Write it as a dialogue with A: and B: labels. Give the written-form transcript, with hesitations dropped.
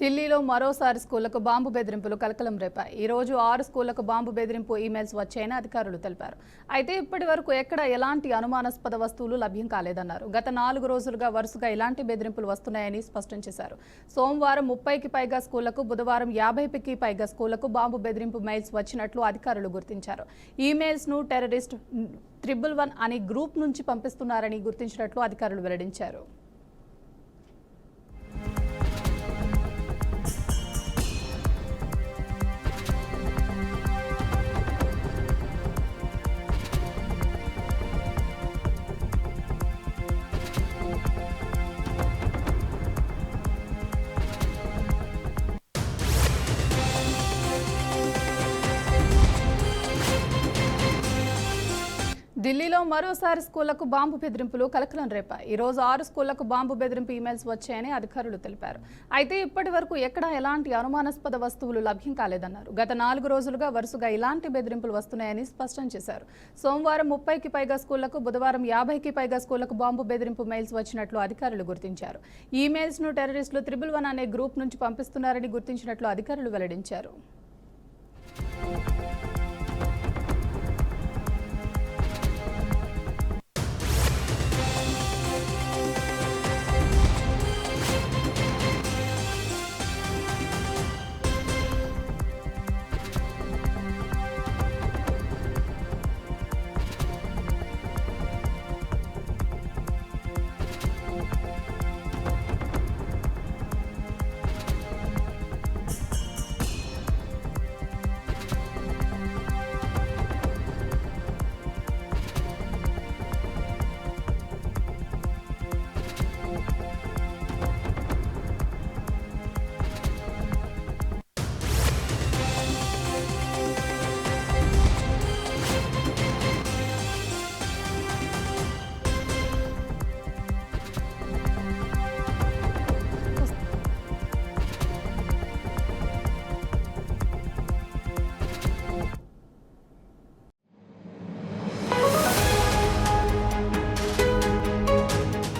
A: ఢిల్లీలో మరోసారి స్కూళ్లకు బాంబు బెదిరింపులు కలకలం రేపాయి. ఈ రోజు 6 స్కూళ్లకు బాంబు బెదిరింపు ఈమెయిల్స్ వచ్చాయని అధికారులు తెలిపారు. అయితే ఇప్పటి వరకు ఎక్కడ ఎలాంటి అనుమానాస్పద వస్తువులు లభ్యం కాలేదన్నారు. గత 4 రోజులుగా వరుసగా ఇలాంటి బెదిరింపులు వస్తున్నాయని స్పష్టం చేశారు. సోమవారం 30కి పైగా స్కూళ్లకు, బుధవారం 50కి పైగా స్కూళ్లకు బాంబు బెదిరింపు మెయిల్స్ వచ్చినట్లు అధికారులు గుర్తించారు. ఈమెయిల్స్ ను టెర్రరిస్ట్ 111 అనే గ్రూప్ నుంచి పంపిస్తున్నారని గుర్తించినట్లు అధికారులు వెల్లడించారు. ఢిల్లీలో మరోసారి స్కూళ్లకు బాంబు బెదిరింపులు కలకలం రేపాయి. ఈ రోజు 6 స్కూళ్లకు బాంబు బెదిరింపు ఈమెయిల్స్ వచ్చాయని అధికారులు తెలిపారు. అయితే ఇప్పటి వరకు ఎక్కడా ఎలాంటి అనుమానాస్పద వస్తువులు లభ్యం కాలేదన్నారు. గత 4 రోజులుగా వరుసగా ఇలాంటి బెదిరింపులు వస్తున్నాయని స్పష్టం చేశారు. సోమవారం 30కి పైగా స్కూళ్లకు, బుధవారం 50కి పైగా స్కూళ్లకు బాంబు బెదిరింపు మెయిల్స్ వచ్చినట్లు అధికారులు గుర్తించారు. ఈమెయిల్స్ ను టెర్రరిస్టులు 111 అనే గ్రూప్ నుంచి పంపిస్తున్నారని గుర్తించినట్లు అధికారులు వెల్లడించారు.